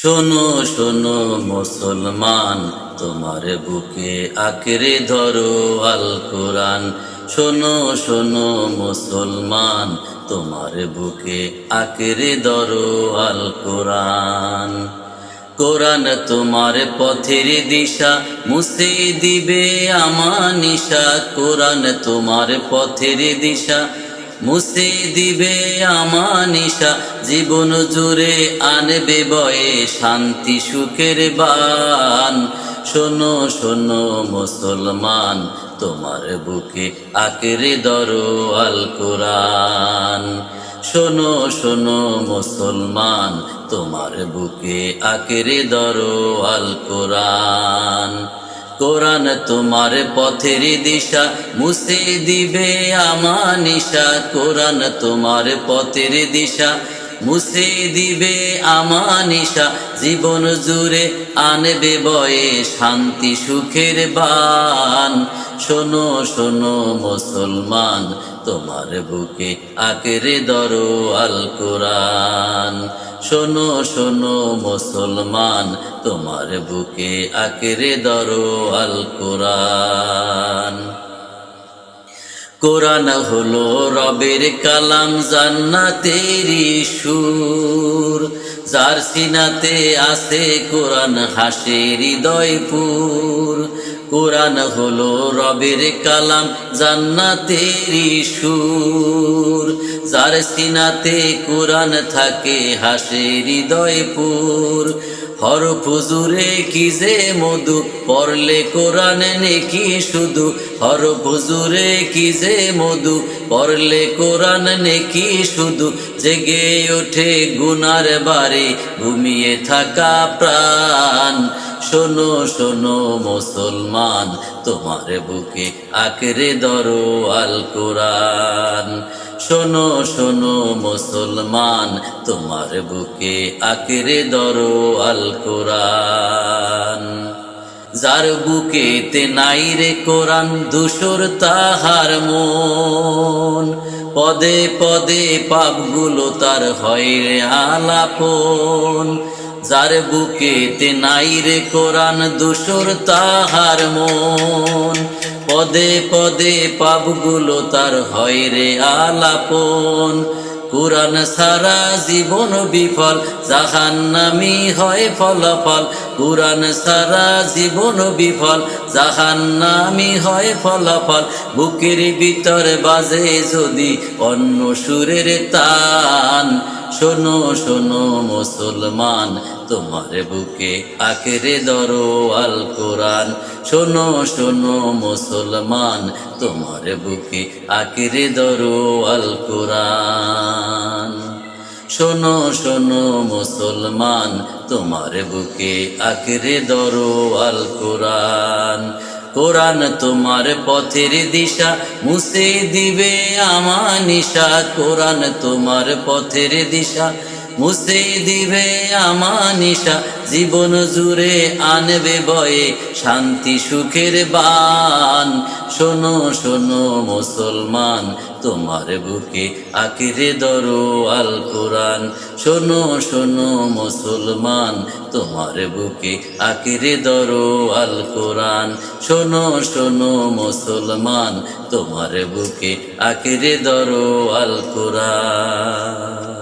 শোনো শোনো মুসলমান, তোমার বুকে আঁকড়ে ধরো আল কোরআন। শোনো শোনো মুসলমান, তোমার বুকে আঁকড়ে ধরো আল কোরআন। কোরআন তোমার পথের দিশা, মুছে দিবে আমানিশা। কোরআন তোমার পথের দিশা, মুছে দিবে আমানিশা। জীবন জুড়ে আনবে বয়ে শান্তি সুখের বান। শোনো শোনো মুসলমান, তোমার বুকে আঁকড়ে ধরো আল কোরআন। শোনো শোনো মুসলমান, তোমার বুকে আঁকড়ে ধরো আল কোরআন। কোরআন তোমার পথের দিশা, মুছে দিবে আমানিশা। কোরআন তোমার পথের দিশা, মুছে দিবে আমানিশা। জীবন জুড়ে আনবে বয়ে শান্তি সুখের বান। শোনো শোনো মুসলমান, তোমার বুকে আঁকড়ে ধরো আল কোরআন। শোনো শোনো মুসলমান, তোমার বুকে আঁকড়ে ধরো আল কোরআন। কোরআন হলো রবের কালাম, জান্নাতেরই সুর। যার সিনাতে আছে কোরআন হাসে হৃদয়পুর। কোরআন হলো রবের কালাম, জান্নাতেরই সুর। যার সিনাতে কোরআন থাকে হাসে হৃদয়পুর। হরফ জুড়ে কি যে মধু, পড়লে কোরআন নেকি শুধু। হরফ জুড়ে কি যে মধু, পড়লে কোরআন নেকি শুধু। জেগে ওঠে গুনার বারে, ঘুমিয়ে থাকা প্রাণ। শোনো শোনো মুসলমান, তোমার বুকে আঁকড়ে ধরো আল কোরআন। শোনো শোনো মুসলমান, তোমার বুকে আঁকড়ে ধরো আল কোরআন। যার বুকেতে নাই রে কোরআন, ধূসর তাহার মন। পদে পদে পাপগুলো তার হয় রে আলাপন। যার বুকেতে নাই রে কোরআন, ধূসর তাহার মন। পদে পদে পাপগুলো তার হয় রে আলাপন। কোরআন সারা জীবন বিফল, জাহান্নামী হয় ফলাফল। কোরআন সারা জীবন বিফল, জাহান্নামী হয় ফলাফল। বুকের ভিতর বাজে যদি অন্য সুরের তান। শোনো শোনো মুসলমান, তোমার বুকে আঁকড়ে ধরো আল কোরআন। শোনো শোনো মুসলমান, তোমার বুকে আঁকড়ে ধরো আল কোরআন। শোনো শোনো মুসলমান, তোমার বুকে আঁকড়ে ধরো আল কোরআন। কোরআন তোমার পথের দিশা, মুছে দিবে আমানিশা। কোরআন তোমার পথের দিশা, মুছে দিবে আমানিশা। জীবন জুড়ে আনবে বয়ে শান্তি সুখের বান। শোনো শোনো মুসলমান, তোমার বুকে আঁকড়ে ধরো আল কোরআন। শোনো শোনো মুসলমান, তোমার বুকে আঁকড়ে ধরো আল কোরআন। শোনো শোনো মুসলমান, তোমার বুকে আঁকড়ে ধরো আল কোরআন।